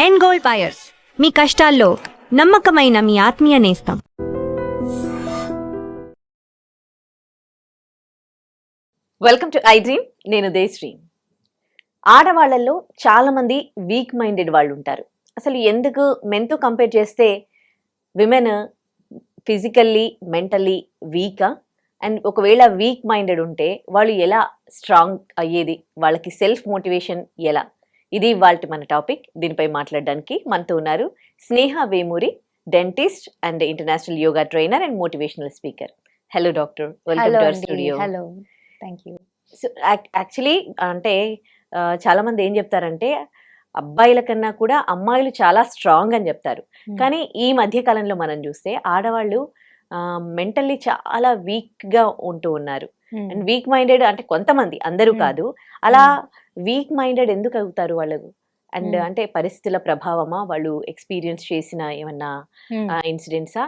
End gold buyers, మీ కష్టాల్లో నమ్మకమైన మీ ఆత్మీయ నేస్తం. Welcome to I dream. నేను దేశ్రీ. ఆడవాళ్లలో చాలా మంది వీక్ మైండెడ్ వాళ్ళు ఉంటారు. అసలు ఎందుకు మెన్తో కంపేర్ చేస్తే విమెన్ ఫిజికల్లీ మెంటల్లీ వీకా, అండ్ ఒకవేళ వీక్ మైండెడ్ ఉంటే వాళ్ళు ఎలా స్ట్రాంగ్ అయ్యేది, వాళ్ళకి సెల్ఫ్ మోటివేషన్ ఎలా, ఇది వాళ్ళ మన టాపిక్. దీనిపై మాట్లాడడానికి మనతో ఉన్నారు Sneha Vemuri, dentist and international yoga trainer and motivational speaker. Hello doctor, welcome to our studio. Hello, thank you. So actually అంటే చాలా మంది ఏం చెప్తారంటే అబ్బాయిల కన్నా కూడా అమ్మాయిలు చాలా స్ట్రాంగ్ అని చెప్తారు. కానీ ఈ మధ్య కాలంలో మనం చూస్తే ఆడవాళ్ళు మెంటల్లీ చాలా వీక్గా ఉంటూ ఉన్నారు. అండ్ వీక్ మైండెడ్ అంటే కొంతమంది, అందరూ కాదు. అలా వీక్ మైండెడ్ ఎందుకు అవుతారు వాళ్ళు? అండ్ అంటే పరిస్థితుల ప్రభావమా, వాళ్ళు ఎక్స్పీరియన్స్ చేసిన ఏమన్నా ఇన్సిడెంట్సా,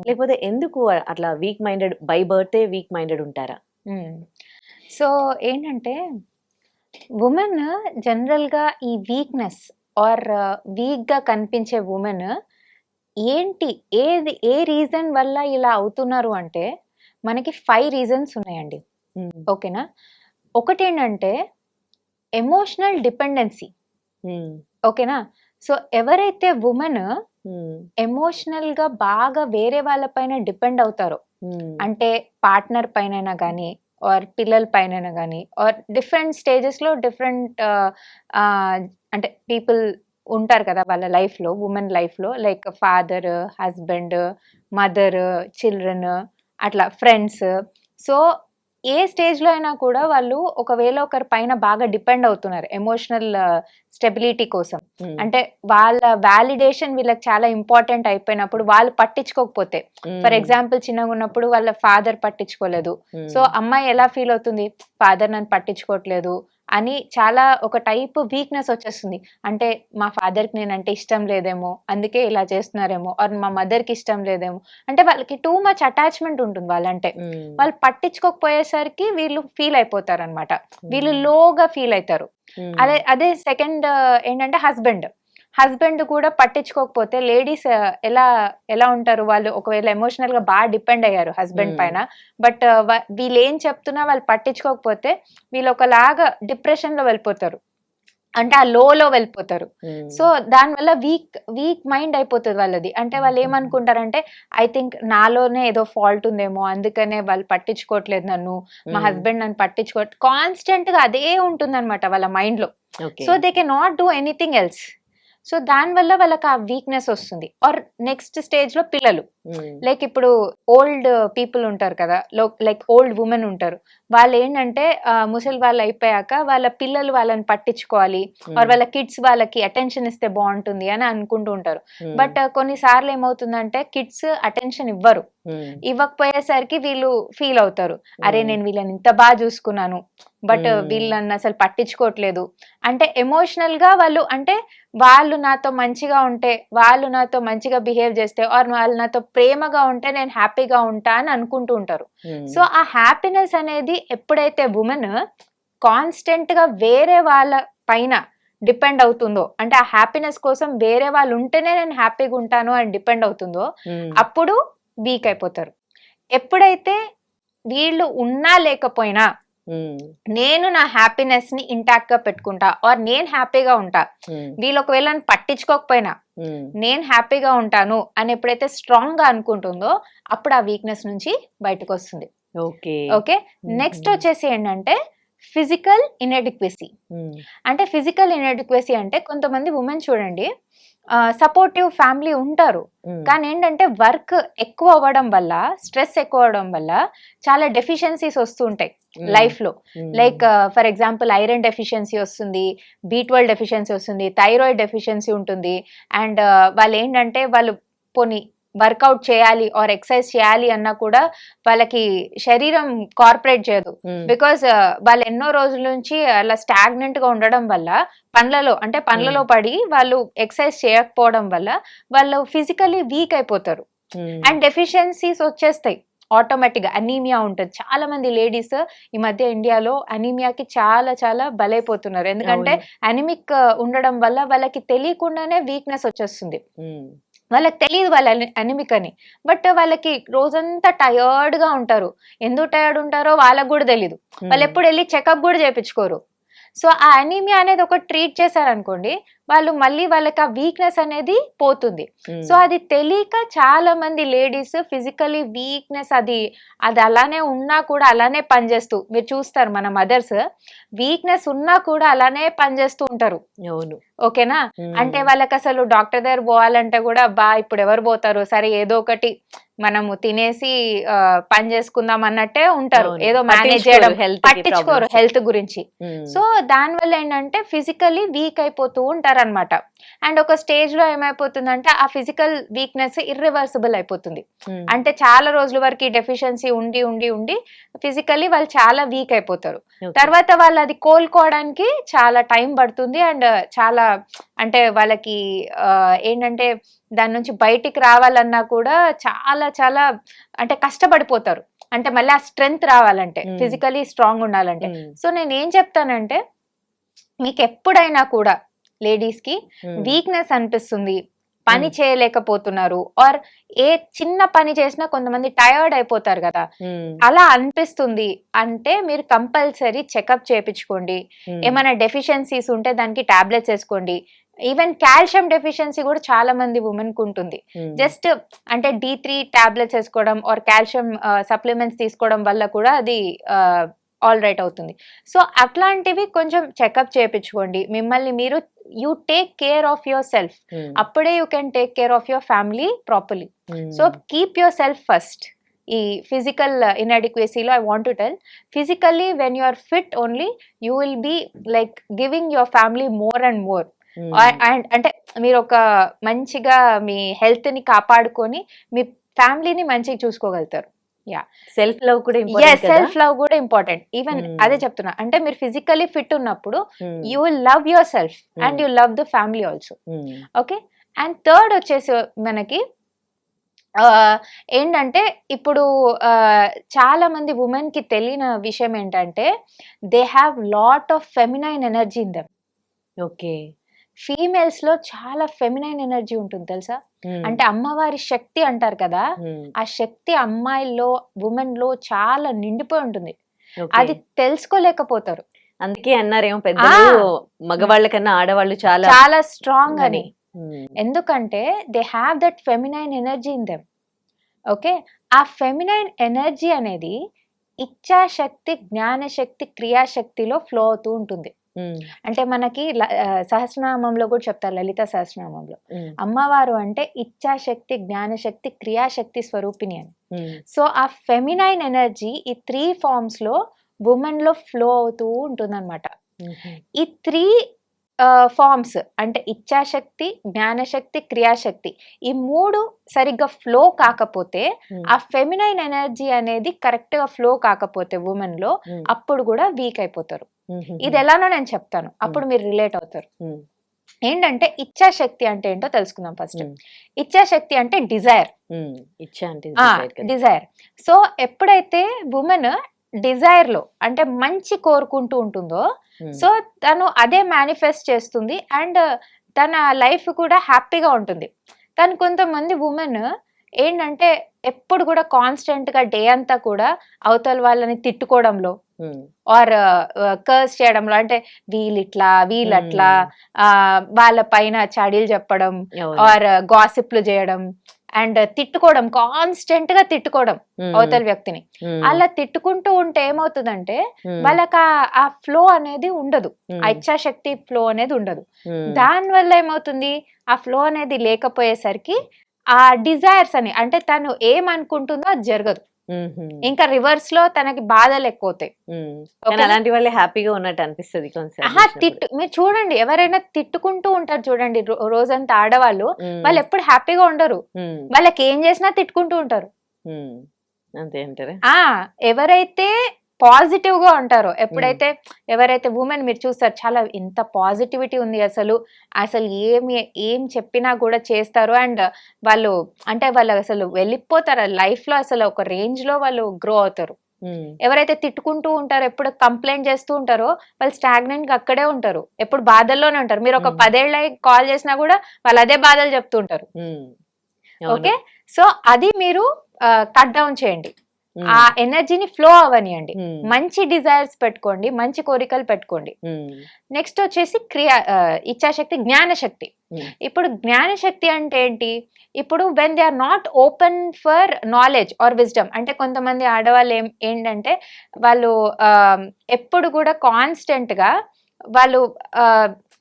లేకపోతే ఎందుకు అట్లా వీక్ మైండెడ్ బై బర్తే వీక్ మైండెడ్ ఉంటారా? సో ఏంటంటే ఉమెన్ జనరల్గా ఈ వీక్నెస్ ఆర్ వీక్గా కనిపించే ఉమెన్ ఏంటి, ఏ రీజన్ వల్ల ఇలా అవుతున్నారు అంటే మనకి 5 రీజన్స్ ఉన్నాయండి. ఓకేనా? ఒకటి ఏంటంటే ఎమోషనల్ డిపెండెన్సీ. ఓకేనా? సో ఎవరైతే ఉమెన్ ఎమోషనల్ గా బాగా వేరే వాళ్ళ పైన డిపెండ్ అవుతారో, అంటే పార్ట్నర్ పైన కానీ ఆర్ పిల్లల పైన కానీ ఆర్ డిఫరెంట్ స్టేజెస్ లో డిఫరెంట్ అంటే పీపుల్ ఉంటారు కదా వాళ్ళ లైఫ్ లో, ఉమెన్ లైఫ్ లో, like father, husband, mother, children, అట్లా ఫ్రెండ్స్. సో ఏ స్టేజ్ లో అయినా కూడా వాళ్ళు ఒకవేళ ఒకరి పైన బాగా డిపెండ్ అవుతున్నారు ఎమోషనల్ స్టెబిలిటీ కోసం. అంటే వాళ్ళ వ్యాలిడేషన్ వీళ్ళకి చాలా ఇంపార్టెంట్ అయిపోయినప్పుడు వాళ్ళు పట్టించుకోకపోతే, ఫర్ ఎగ్జాంపుల్ చిన్నగా ఉన్నప్పుడు వాళ్ళ ఫాదర్ పట్టించుకోలేదు, సో అమ్మాయి ఎలా ఫీల్ అవుతుంది, ఫాదర్ నన్ను పట్టించుకోవట్లేదు అని చాలా ఒక టైప్ వీక్నెస్ వచ్చేస్తుంది. అంటే మా ఫాదర్కి నేనంటే ఇష్టం లేదేమో అందుకే ఇలా చేస్తున్నారేమో, ఆర్ మా మదర్కి ఇష్టం లేదేమో, అంటే వాళ్ళకి టూ మచ్ అటాచ్మెంట్ ఉంటుంది వాళ్ళంటే. వాళ్ళు పట్టించుకోకపోయేసరికి వీళ్ళు ఫీల్ అయిపోతారు అనమాట, వీళ్ళు లోగా ఫీల్ అవుతారు. అదే సెకండ్ ఏంటంటే హస్బెండ్ కూడా పట్టించుకోకపోతే లేడీస్ ఎలా ఉంటారు, వాళ్ళు ఒకవేళ ఎమోషనల్ గా బాగా డిపెండ్ అయ్యారు హస్బెండ్ పైన, బట్ వీళ్ళు ఏం చెప్తున్నా వాళ్ళు పట్టించుకోకపోతే వీళ్ళు ఒకలాగా డిప్రెషన్ లో వెళ్ళిపోతారు, అంటే ఆ లో వెళ్ళిపోతారు. సో దానివల్ల వీక్ మైండ్ అయిపోతుంది వాళ్ళది. అంటే వాళ్ళు ఏమనుకుంటారంటే ఐ థింక్ నాలోనే ఏదో ఫాల్ట్ ఉందేమో అందుకనే వాళ్ళు పట్టించుకోవట్లేదు నన్ను, మా హస్బెండ్ నన్ను పట్టించుకోవట్లేదు, కాన్స్టెంట్ గా అదే ఉంటుంది అనమాట వాళ్ళ మైండ్ లో. So they can not do anything else. So దానివల్ల వాళ్ళకి ఆ వీక్నెస్ వస్తుంది. ఆర్ నెక్స్ట్ స్టేజ్ లో పిల్లలు, లైక్ ఇప్పుడు ఓల్డ్ పీపుల్ ఉంటారు కదా, లైక్ ఓల్డ్ ఉమెన్ ఉంటారు, వాళ్ళు ఏంటంటే ముసలి వాళ్ళు అయిపోయాక వాళ్ళ పిల్లలు వాళ్ళని పట్టించుకోవాలి, ఆర్ వాళ్ళ కిడ్స్ వాళ్ళకి అటెన్షన్ ఇస్తే బాగుంటుంది అని అనుకుంటూ ఉంటారు. బట్ కొన్నిసార్లు ఏమవుతుందంటే కిడ్స్ అటెన్షన్ ఇవ్వకపోయేసరికి వీళ్ళు ఫీల్ అవుతారు, అరే నేను వీళ్ళని ఇంత బాగా చూసుకున్నాను బట్ వీళ్ళని అసలు పట్టించుకోవట్లేదు. అంటే ఎమోషనల్ గా వాళ్ళు నాతో మంచిగా ఉంటే, వాళ్ళు నాతో మంచిగా బిహేవ్ చేస్తే, ఆర్ వాళ్ళు నాతో ప్రేమగా ఉంటే నేను హ్యాపీగా ఉంటా అని అనుకుంటూ ఉంటారు. సో ఆ హ్యాపీనెస్ అనేది ఎప్పుడైతే ఉమెన్ కాన్స్టెంట్ గా వేరే వాళ్ళ పైన డిపెండ్ అవుతుందో, అంటే ఆ హ్యాపీనెస్ కోసం వేరే వాళ్ళు ఉంటేనే నేను హ్యాపీగా ఉంటాను అని డిపెండ్ అవుతుందో, అప్పుడు వీక్ అయిపోతారు. ఎప్పుడైతే వీళ్ళు ఉన్నా లేకపోయినా నేను నా హ్యాపీనెస్ ని ఇంటాక్ట్ గా పెట్టుకుంటా, ఆర్ నేను హ్యాపీగా ఉంటా, వీళ్ళు ఒకవేళ పట్టించుకోకపోయినా నేను హ్యాపీగా ఉంటాను అని ఎప్పుడైతే స్ట్రాంగ్ గా అనుకుంటుందో అప్పుడు ఆ వీక్నెస్ నుంచి బయటకు వస్తుంది. ఓకే, నెక్స్ట్ వచ్చేసి ఏంటంటే ఫిజికల్ ఇన్ఎడిక్వసీ. అంటే ఫిజికల్ ఇన్ఎడిక్వసీ అంటే కొంతమంది ఉమెన్ చూడండి సపోర్టివ్ ఫ్యామిలీ ఉంటారు, కానీ ఏంటంటే వర్క్ ఎక్కువ అవ్వడం వల్ల, స్ట్రెస్ ఎక్కువ అవ్వడం వల్ల చాలా డెఫిషియన్సీస్ వస్తూ ఉంటాయి లైఫ్ లో. Like for example iron deficiency వస్తుంది, B12 డెఫిషియన్సీ వస్తుంది, థైరాయిడ్ డెఫిషియన్సీ ఉంటుంది. అండ్ వాళ్ళు ఏంటంటే వాళ్ళు పోనీ వర్కౌట్ చేయాలి ఆర్ ఎక్సర్సైజ్ చేయాలి అన్నా కూడా వాళ్ళకి శరీరం కోఆపరేట్ చేయదు, బికాస్ వాళ్ళు ఎన్నో రోజుల నుంచి అలా స్టాగ్నెంట్ గా ఉండడం వల్ల పనులలో పడి వాళ్ళు ఎక్సర్సైజ్ చేయకపోవడం వల్ల వాళ్ళు ఫిజికల్లీ వీక్ అయిపోతారు అండ్ డెఫిషియన్సీస్ వచ్చేస్తాయి. ఆటోమేటిక్గా అనీమియా ఉంటుంది. చాలా మంది లేడీస్ ఈ మధ్య ఇండియాలో అనీమియాకి చాలా చాలా బలైపోతున్నారు. ఎందుకంటే అనిమిక్ ఉండడం వల్ల వాళ్ళకి తెలియకుండానే వీక్నెస్ వచ్చేస్తుంది. వాళ్ళకి తెలియదు వాళ్ళ అనిమిక్ అని, బట్ వాళ్ళకి రోజంతా టయర్డ్ గా ఉంటారు. ఎందుకు టయర్డ్ ఉంటారో వాళ్ళకి కూడా తెలియదు. వాళ్ళు ఎప్పుడు వెళ్ళి చెకప్ కూడా చేయించుకోరు. సో ఆ అనీమియా అనేది ఒక ట్రీట్ చేశారనుకోండి, వాళ్ళు మళ్ళీ వాళ్ళకి ఆ వీక్నెస్ అనేది పోతుంది. సో అది తెలియక చాలా మంది లేడీస్ ఫిజికలీ వీక్నెస్ అది అలానే ఉన్నా కూడా అలానే పనిచేస్తూ, మీరు చూస్తారు మన మదర్స్ వీక్నెస్ ఉన్నా కూడా అలానే పనిచేస్తూ ఉంటారు. ఓకేనా? అంటే వాళ్ళకి అసలు డాక్టర్ దగ్గర పోవాలంటే కూడా ఇప్పుడు ఎవరు పోతారు, సరే ఏదో ఒకటి మనము తినేసి పని చేసుకుందాం అన్నట్టే ఉంటారు. ఏదో మేనేజ్ చేయడం, పట్టించుకోరు హెల్త్ గురించి. సో దాని వల్ల ఏంటంటే ఫిజికల్లీ వీక్ అయిపోతూ ఉంటారు అనమాట. అండ్ ఒక స్టేజ్ లో ఏమైపోతుందంటే ఆ ఫిజికల్ వీక్నెస్ ఇర్రివర్సిబుల్ అయిపోతుంది. అంటే చాలా రోజుల వరకు డెఫిషియన్సీ ఉండి ఉండి ఉండి ఫిజికల్లీ వాళ్ళు చాలా వీక్ అయిపోతారు. తర్వాత వాళ్ళు అది కోలుకోవడానికి చాలా టైం పడుతుంది. అండ్ చాలా అంటే వాళ్ళకి ఏంటంటే దాని నుంచి బయటికి రావాలన్నా కూడా చాలా చాలా అంటే కష్టపడిపోతారు. అంటే మళ్ళీ ఆ స్ట్రెంగ్త్ రావాలంటే, ఫిజికలీ స్ట్రాంగ్ ఉండాలంటే. సో నేను ఏం చెప్తానంటే, మీకు ఎప్పుడైనా కూడా లేడీస్ కి వీక్నెస్ అనిపిస్తుంది, పని చేయలేకపోతున్నారు, ఆర్ ఏ చిన్న పని చేసినా కొంతమంది టయర్డ్ అయిపోతారు కదా, అలా అనిపిస్తుంది అంటే మీరు కంపల్సరీ చెకప్ చేయించుకోండి. ఏమైనా డెఫిషియన్సీస్ ఉంటే దానికి టాబ్లెట్స్ వేసుకోండి. ఈవెన్ కాల్షియం డెఫిషియన్సీ కూడా చాలా మంది ఉమెన్ కు ఉంటుంది. జస్ట్ అంటే D3 టాబ్లెట్స్ వేసుకోవడం ఆర్ కాల్షియం సప్లిమెంట్స్ తీసుకోవడం వల్ల కూడా అది ఆల్ రైట్ అవుతుంది. సో అట్లాంటివి కొంచెం చెకప్ చేయించుకోండి. మిమ్మల్ని మీరు you take care of yourself. అప్పుడే you can take care of your family properly. So keep yourself first. ఈ ఫిజికల్ ఇన్అడిక్వసీలో I want to tell, physically when you are fit only you will be like giving your family more and more. అంటే మీరు ఒక మంచిగా మీ health ని కాపాడుకొని మీ ఫ్యామిలీని మంచిగా చూసుకోగలుగుతారు. సెల్ఫ్ లవ్ కూడా సెల్ఫ్ లవ్ కూడా ఇంపార్టెంట్. ఈవెన్ అదే చెప్తున్నా, అంటే మీరు ఫిజికలీ ఫిట్ ఉన్నప్పుడు you will love your self and you love the family also. Okay. And third వచ్చేసి మనకి ఏంటంటే ఇప్పుడు చాలా మంది ఉమెన్ కి తెలియని విషయం ఏంటంటే they have lot of feminine energy in them. Okay. Females లో చాలా ఫెమినైన్ ఎనర్జీ ఉంటుంది తెలుసా. అంటే అమ్మవారి శక్తి అంటారు కదా, ఆ శక్తి అమ్మాయిల్లో ఉమెన్ లో చాలా నిండిపోయి ఉంటుంది. అది తెలుసుకోలేకపోతారు. అందుకే అన్నారేమో పెద్దలు మగవాళ్ళ కన్నా ఆడవాళ్ళు చాలా చాలా స్ట్రాంగ్ అని. ఎందుకంటే they have that feminine energy in them. Okay. ఆ ఫెమినైన్ ఎనర్జీ అనేది ఇచ్ఛాశక్తి, జ్ఞానశక్తి, క్రియాశక్తిలో ఫ్లో అవుతూ ఉంటుంది. అంటే మనకి సహస్రనామంలో కూడా చెప్తారు, లలిత సహస్రనామంలో అమ్మవారు అంటే ఇచ్ఛాశక్తి, జ్ఞానశక్తి, క్రియాశక్తి స్వరూపిణి అని. సో ఆ ఫెమినైన్ ఎనర్జీ ఈ 3 ఫార్మ్స్ లో ఉమెన్ లో ఫ్లో అవుతూ ఉంటుంది అనమాట. ఈ 3 ఫార్మ్స్ అంటే ఇచ్ఛాశక్తి, జ్ఞానశక్తి, క్రియాశక్తి, ఈ 3 సరిగ్గా ఫ్లో కాకపోతే, ఆ ఫెమినైన్ ఎనర్జీ అనేది కరెక్ట్ గా ఫ్లో కాకపోతే ఉమెన్ లో, అప్పుడు కూడా వీక్ అయిపోతారు. ఇది ఎలానో నేను చెప్తాను, అప్పుడు మీరు రిలేట్ అవుతారు. ఏంటంటే ఇచ్ఛాశక్తి అంటే ఏంటో తెలుసుకుందాం ఫస్ట్. ఇచ్ఛాశక్తి అంటే డిజైర్. డిజైర్. సో ఎప్పుడైతే ఉమెన్ డిజైర్ లో అంటే మంచి కోరుకుంటూ ఉంటుందో, సో తను అదే మేనిఫెస్ట్ చేస్తుంది అండ్ తన లైఫ్ కూడా హ్యాపీగా ఉంటుంది. కానీ కొంతమంది ఉమెన్ ఏంటంటే ఎప్పుడు కూడా కాన్స్టెంట్ గా డే అంతా కూడా అవతల వాళ్ళని తిట్టుకోవడంలో ఆర్ కర్స్ చేయడంలో, అంటే వీళ్ళిట్లా వీళ్ళట్లా వాళ్ళ పైన చాడీలు చెప్పడం ఆర్ గాసిప్లు చేయడం అండ్ తిట్టుకోవడం, కాన్స్టెంట్ గా తిట్టుకోవడం అవతల వ్యక్తిని. అలా తిట్టుకుంటూ ఉంటే ఏమవుతుందంటే వాళ్ళకి ఆ ఫ్లో అనేది ఉండదు, ఆ ఇచ్ఛాశక్తి ఫ్లో అనేది ఉండదు. దాని వల్ల ఏమవుతుంది, ఆ ఫ్లో అనేది లేకపోయేసరికి ఆ డిజైర్స్ అని అంటే తను ఏమనుకుంటుందో అది జరగదు. ఇంకా రివర్స్ లో తనకి బాధలు ఎక్కువ అవుతాయి. అలాంటి వాళ్ళే హ్యాపీగా ఉన్నట్టు అనిపిస్తుంది. మీరు చూడండి, ఎవరైనా తిట్టుకుంటూ ఉంటారు చూడండి రోజంతా ఆడవాళ్ళు, వాళ్ళు ఎప్పుడు హ్యాపీగా ఉండరు. వాళ్ళకి ఏం చేసినా తిట్టుకుంటూ ఉంటారు. అంతే అంటారా? ఎవరైతే పాజిటివ్ గా ఉంటారో, ఎప్పుడైతే ఎవరైతే ఉమెన్ మీరు చూస్తారు చాలా ఇంత పాజిటివిటీ ఉంది, అసలు అసలు ఏం చెప్పినా కూడా చేస్తారు, అండ్ వాళ్ళు అంటే వాళ్ళు అసలు వెళ్ళిపోతారు లైఫ్ లో, అసలు ఒక రేంజ్ లో వాళ్ళు గ్రో అవుతారు. ఎవరైతే తిట్టుకుంటూ ఉంటారో, ఎప్పుడు కంప్లైంట్ చేస్తూ ఉంటారో, వాళ్ళు స్టాగ్నెంట్ గా అక్కడే ఉంటారు, ఎప్పుడు బాధల్లోనే ఉంటారు. మీరు ఒక 10 ఏళ్ళ కాల్ చేసినా కూడా వాళ్ళు అదే బాధలు చెప్తూ ఉంటారు. ఓకే, సో అది మీరు కట్ డౌన్ చేయండి, ఆ ఎనర్జీని ఫ్లో అవనియండి, మంచి డిజైర్స్ పెట్టుకోండి, మంచి కోరికలు పెట్టుకోండి. నెక్స్ట్ వచ్చేసి ఇచ్ఛాశక్తి, జ్ఞానశక్తి. ఇప్పుడు జ్ఞానశక్తి అంటే ఏంటి? ఇప్పుడు when they are not open for knowledge or wisdom, అంటే కొంతమంది ఆడవాళ్ళు ఏంటంటే వాళ్ళు ఎప్పుడు కూడా కాన్స్టెంట్ గా వాళ్ళు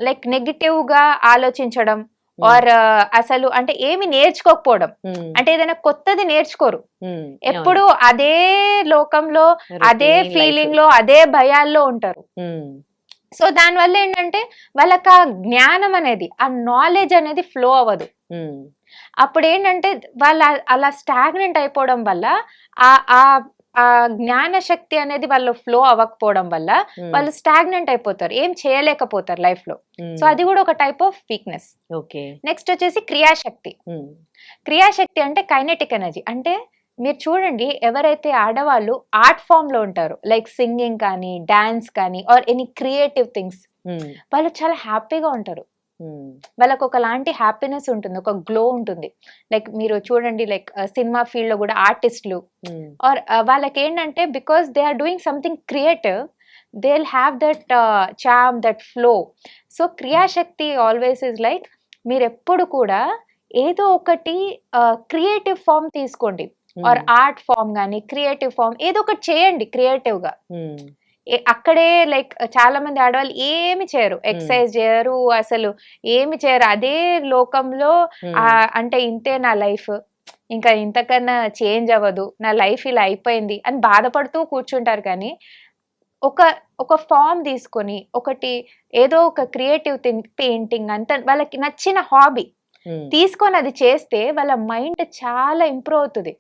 లైక్ నెగిటివ్ గా ఆలోచించడం, ఆర్ అసలు అంటే ఏమి నేర్చుకోకపోవడం, అంటే ఏదైనా కొత్తది నేర్చుకోరు, ఎప్పుడు అదే లోకంలో, అదే ఫీలింగ్ లో, అదే భయాల్లో ఉంటారు. సో దానివల్ల ఏంటంటే వాళ్ళకి ఆ జ్ఞానం అనేది, ఆ నాలెడ్జ్ అనేది ఫ్లో అవ్వదు. అప్పుడు ఏంటంటే వాళ్ళు అలా స్టాగ్నెంట్ అయిపోవడం వల్ల ఆ జ్ఞాన శక్తి అనేది వాళ్ళు ఫ్లో అవ్వకపోవడం వల్ల వాళ్ళు స్టాగ్నెంట్ అయిపోతారు, ఏం చేయలేకపోతారు లైఫ్ లో. సో అది కూడా ఒక టైప్ ఆఫ్ వీక్నెస్. నెక్స్ట్ వచ్చేసి క్రియాశక్తి. క్రియాశక్తి అంటే కైనెటిక్ ఎనర్జీ. అంటే మీరు చూడండి, ఎవరైతే ఆడవాళ్ళు ఆర్ట్ ఫామ్ లో ఉంటారో, లైక్ సింగింగ్ కానీ, డాన్స్ కానీ, ఆర్ ఎనీ క్రియేటివ్ థింగ్స్, వాళ్ళు చాలా హ్యాపీగా ఉంటారు. వాళ్ళకు ఒకలాంటి హ్యాపీనెస్ ఉంటుంది, ఒక గ్లో ఉంటుంది. లైక్ మీరు చూడండి, లైక్ సినిమా ఫీల్డ్ లో కూడా ఆర్టిస్టులు, ఆర్ వాళ్ళకి ఏంటంటే because they are doing something creative, they will have that charm, that flow. So క్రియాశక్తి ఆల్వేస్ ఇస్ లైక్, మీరు ఎప్పుడు కూడా ఏదో ఒకటి క్రియేటివ్ ఫామ్ తీసుకోండి, ఆర్ ఆర్ట్ ఫామ్ కానీ, క్రియేటివ్ ఫామ్ ఏదో ఒకటి చేయండి క్రియేటివ్ గా. అక్కడే లైక్ చాలా మంది ఆడవాళ్ళు ఏమి చేయరు, ఎక్సర్సైజ్ చేయరు, అసలు ఏమి చేయరు, అదే లోకంలో అంటే ఇంతే నా లైఫ్, ఇంకా ఇంతకన్నా చేంజ్ అవ్వదు, నా లైఫ్ ఇలా అయిపోయింది అని బాధపడుతూ కూర్చుంటారు. కానీ ఒక ఫామ్ తీసుకొని, ఒకటి ఏదో ఒక క్రియేటివ్ థింగ్, పెయింటింగ్ అంత వాళ్ళకి నచ్చిన హాబీ తీసుకొని అది చేస్తే వాళ్ళ మైండ్ చాలా ఇంప్రూవ్ అవుతుంది.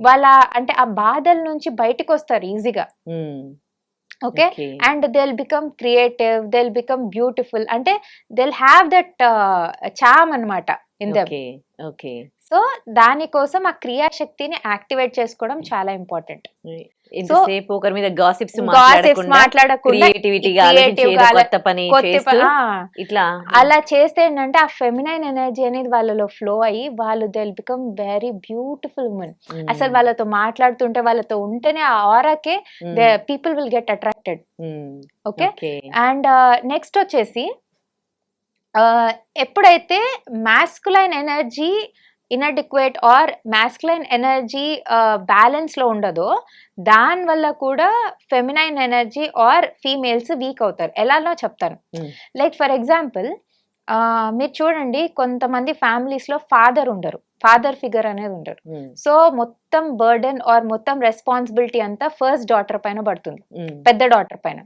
వాళ్ళ అంటే ఆ బాధల నుంచి బయటకు వస్తారు ఈజీగా. Okay, and they will become creative, they will become beautiful, అంటే దే విల్ హ్యావ్ దట్ చామ్ అన్నమాట ఇన్ దెమ్. సో దానికోసం ఆ క్రియాశక్తిని యాక్టివేట్ చేసుకోవడం చాలా ఇంపార్టెంట్. ఎంతసేపు ఒకరి మీద గాసిప్స్ మాట్లాడకుండా ఇట్లా అలా చేస్తే ఏంటంటే ఆ ఫెమినైన్ ఎనర్జీ అనేది వాళ్ళలో ఫ్లో అయ్యి వాళ్ళు they will become very beautiful women. అసలు వాళ్ళతో మాట్లాడుతుంటే, వాళ్ళతో ఉంటేనే ఆ ఆరాకే people will get attracted. Okay, and next వచ్చేసి ఎప్పుడైతే masculine energy inadequate or masculine energy balance లో ఉండదో, దాని వల్ల కూడా feminine energy or females weak అవుతారు. ఎలానో చెప్తాను. లైక్ ఫర్ ఎగ్జాంపుల్, మీరు చూడండి, కొంతమంది ఫ్యామిలీస్ లో ఫాదర్ ఉండరు, ఫాదర్ ఫిగర్ అనేది ఉండరు. సో మొత్తం బర్డెన్ ఆర్ మొత్తం రెస్పాన్సిబిలిటీ అంతా ఫస్ట్ డాటర్ పైన పడుతుంది, పెద్ద డాటర్ పైన.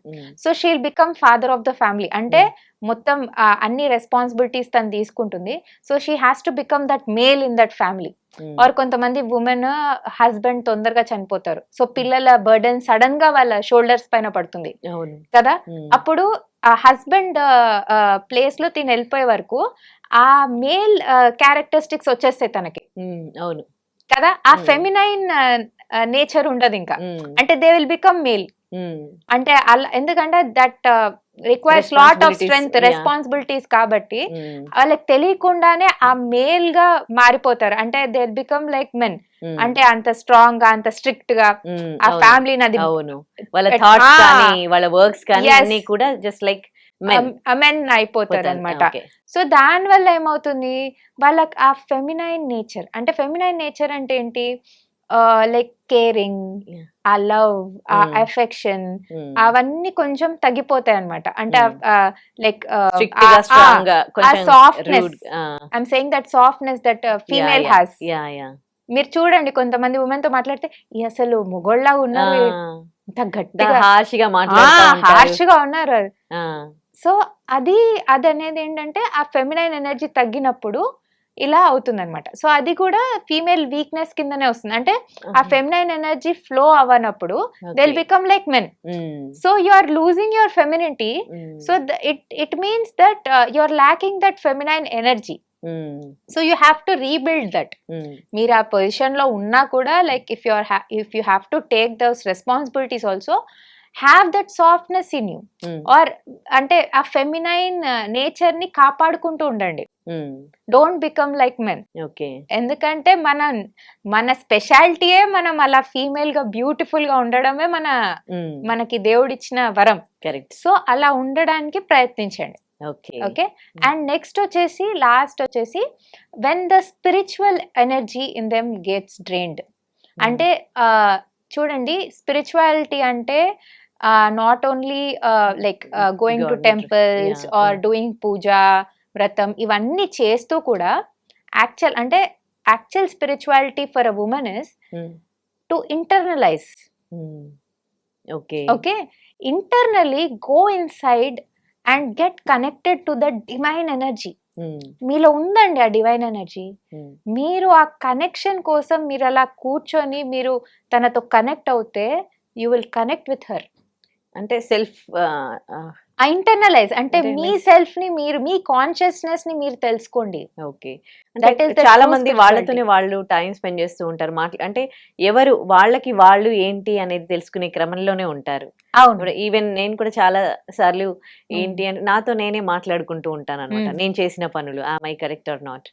So she will become father of the family, అంటే మొత్తం అన్ని రెస్పాన్సిబిలిటీస్ తను తీసుకుంటుంది. So she has to become that male in that family. Or కొంతమంది ఉమెన్ హస్బెండ్ తొందరగా చనిపోతారు, సో పిల్లల బర్డెన్ సడన్ గా వాళ్ళ షోల్డర్స్ పైన పడుతుంది కదా. అప్పుడు ఆ హస్బెండ్ ప్లేస్ లో తిని వెళ్ళిపోయే వరకు ఆ మేల్ క్యారెక్టరిస్టిక్స్ వచ్చేస్తాయి తనకి. అవును కదా, ఆ ఫెమినైన్ నేచర్ ఉండదు ఇంకా, అంటే దే విల్ బికమ్ మేల్. అంటే అలా, ఎందుకంటే that requires lot of strength, responsibilities, కాబట్టి వాళ్ళకి తెలియకుండానే ఆ మేల్ గా మారిపోతారు. అంటే they will become like men, అంటే అంత స్ట్రాంగ్ గా, అంత స్ట్రిక్ట్ గా ఆ ఫ్యామిలీని అది వాళ్ళ థాట్స్ కానీ వాళ్ళ వర్క్స్ కానీ అన్ని కూడా జస్ట్ లైక్ మెన్ అయిపోతారు అనమాట. సో దాని వల్ల ఏమవుతుంది, వాళ్ళకి ఆ ఫెమినైన్ నేచర్, అంటే ఫెమినైన్ నేచర్ అంటే ఏంటి, లైక్ కేరింగ్, ఆ లవ్, ఆ ఎఫెక్షన్, అవన్నీ కొంచెం తగ్గిపోతాయి అనమాట. అంటే like softness, I'm saying that softness that female has. మీరు చూడండి, కొంతమంది ఉమెన్ తో మాట్లాడితే అసలు మొగోళ్ళ ఉన్నారు, ఇంత గట్టిగా హార్ష్గా ఉన్నారు. సో అది అనేది ఏంటంటే ఆ ఫెమినైన్ ఎనర్జీ తగ్గినప్పుడు ఇలా అవుతుంది అనమాట. సో అది కూడా ఫీమేల్ వీక్నెస్ కిందనే వస్తుంది. అంటే ఆ ఫెమినైన్ ఎనర్జీ ఫ్లో అవ్వనప్పుడు they will become like men. So you are losing your femininity. So it means that you are lacking that feminine energy. So you have to rebuild that. మీరు ఆ position లో ఉన్నా కూడా like if you have to take those responsibilities also, have that softness in you. Or అంటే ఆ feminine nature ని కాపాడుకుంటూ ఉండండి. Don't become like men. ఎందుకంటే మన స్పెషాలిటీయే మనం అలా ఫీమేల్ గా బ్యూటిఫుల్ గా ఉండడమే మనకి దేవుడిచ్చిన వరం. కరెక్ట్. సో అలా ఉండడానికి ప్రయత్నించండి. ఓకే. అండ్ నెక్స్ట్ వచ్చేసి లాస్ట్ వచ్చేసి when the spiritual energy in them gets drained. అంటే చూడండి, స్పిరిచువాలిటీ అంటే not only like going to temples or doing puja, వ్రతం, ఇవన్నీ చేస్తూ కూడా actual spirituality for a women is to internalize. Okay, internally go inside and get connected to the divine energy. మీలో ఉందండి ఆ డివైన్ ఎనర్జీ. మీరు ఆ కనెక్షన్ కోసం మీరు అలా కూర్చొని మీరు తనతో కనెక్ట్ అవుతే you will connect with her. అంటే సెల్ఫ్ ఇంటర్నలైజ్ అంటే మీ సెల్ఫ్ ని మీరు, మీ కాన్షియస్నెస్ ని మీరు తెలుసుకోండి. ఓకే. అంటే చాలా మంది వాళ్ళతోనే వాళ్ళు టైం స్పెండ్ చేస్తూ ఉంటారు. అంటే ఎవరు వాళ్ళకి వాళ్ళు ఏంటి అనేది తెలుసుకునే క్రమంలోనే ఉంటారు. అవును. ఈవెన్ నేను కూడా చాలా సార్లు ఏంటి అంటే నాతో నేనే మాట్లాడుకుంటూ ఉంటాను అనమాట. నేను చేసిన పనులు ఐ కరెక్ట్ ఆర్ నాట్.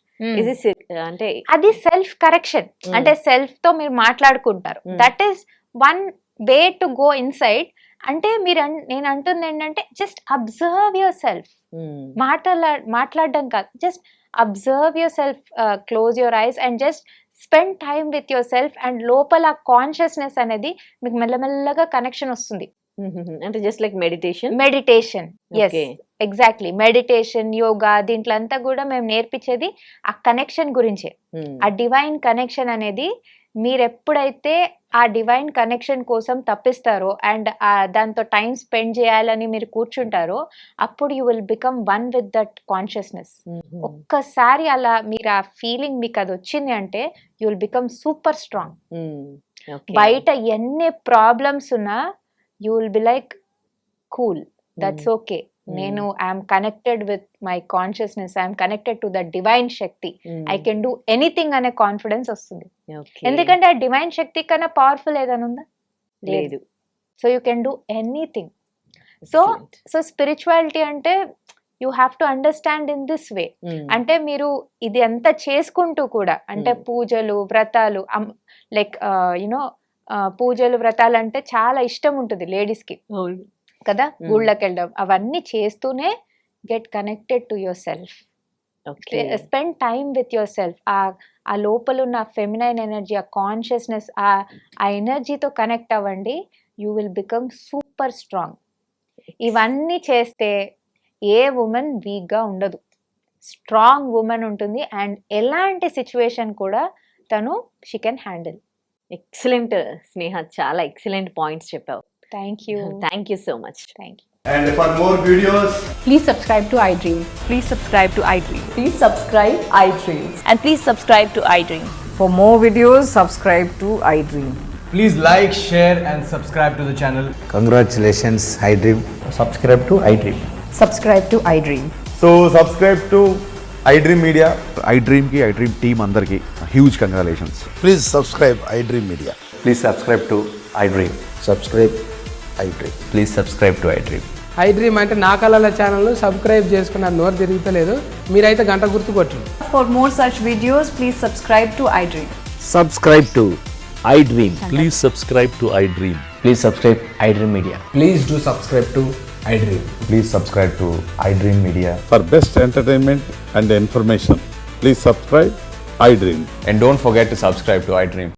అంటే అది సెల్ఫ్ కరెక్షన్. అంటే సెల్ఫ్ తో మీరు మాట్లాడుకుంటారు. That is one way to go inside. అంటే నేను అంటుంది ఏంటంటే జస్ట్ అబ్జర్వ్ యువర్ సెల్ఫ్. మాట్లాడడం కాదు, just observe yourself, close your eyes and just spend time with yourself. And లోపల కాన్షియస్నెస్ అనేది మీకు మెల్లమెల్లగా కనెక్షన్ వస్తుంది. అంటే just like meditation. Yes, exactly. Meditation, yoga, దీంట్లో అంతా కూడా మేము నేర్పించేది ఆ కనెక్షన్ గురించే. ఆ డివైన్ కనెక్షన్ అనేది మీరు ఎప్పుడైతే ఆ డివైన్ కనెక్షన్ కోసం తప్పిస్తారో అండ్ దాంతో టైం స్పెండ్ చేయాలని మీరు కూర్చుంటారో, అప్పుడు you will become one with that consciousness. ఒక్కసారి అలా మీరు ఆ ఫీలింగ్ మీకు అది వచ్చింది అంటే you will become super strong. బయట ఎన్ని ప్రాబ్లమ్స్ ఉన్నా you will be like cool, that's okay, నేను I'm connected with my consciousness, I'm connected to the divine shakti, I can do anything అనే కాన్ఫిడెన్స్ వస్తుంది. ఎందుకంటే ఆ డివైన్ శక్తి కన్నా పవర్ఫుల్ ఏదైనా ఉందా? లేదు. So you can do anything. So spirituality అంటే you have to understand in this way. అంటే మీరు ఇది అంతా చేసుకుంటూ కూడా, అంటే పూజలు, వ్రతాలు, లైక్ యునో పూజలు, వ్రతాలు అంటే చాలా ఇష్టం ఉంటుంది లేడీస్ కి కదా, గుళ్ళకి వెళ్ళడం, అవన్నీ చేస్తూనే get connected to your self. Spend time with your self. ఆ లోపల ఉన్న ఫెమినైన్ ఎనర్జీ, ఆ కాన్షియస్నెస్, ఆ ఎనర్జీతో కనెక్ట్ అవ్వండి. You will become super strong. ఇవన్నీ చేస్తే ఏ ఉమెన్ వీక్గా ఉండదు, స్ట్రాంగ్ ఉమెన్ ఉంటుంది. అండ్ ఎలాంటి సిచ్యువేషన్ కూడా తను షీ కెన్ హ్యాండిల్. ఎక్సలెంట్ స్నేహ, చాలా ఎక్సలెంట్ పాయింట్స్ చెప్పావు. Thank you. Thank you so much. Thank you. And for more videos, Please subscribe to iDream. Please subscribe to iDream. Please subscribe iDream. And please subscribe to iDream. For more videos, subscribe to iDream. please like, share and subscribe to the channel. Congratulations, iDream. Subscribe to iDream. Subscribe to iDream. So subscribe to iDream Media. iDream ki iDream team andarki huge congratulations. Please subscribe iDream Media. Please subscribe to iDream. Subscribe iDream. Please subscribe to iDream. iDream అంటే నా కళల channel subscribe చేసుకున్న నోరు తిరుగుతలేదు, మీరైతే గంట గుర్తు కొట్టండి. For more such videos, please subscribe to iDream. Subscribe to iDream. Please subscribe to iDream. Please subscribe iDream Media. Please do subscribe to iDream. Please subscribe to iDream Media. For best entertainment and information, please subscribe iDream. And don't forget to subscribe to iDream.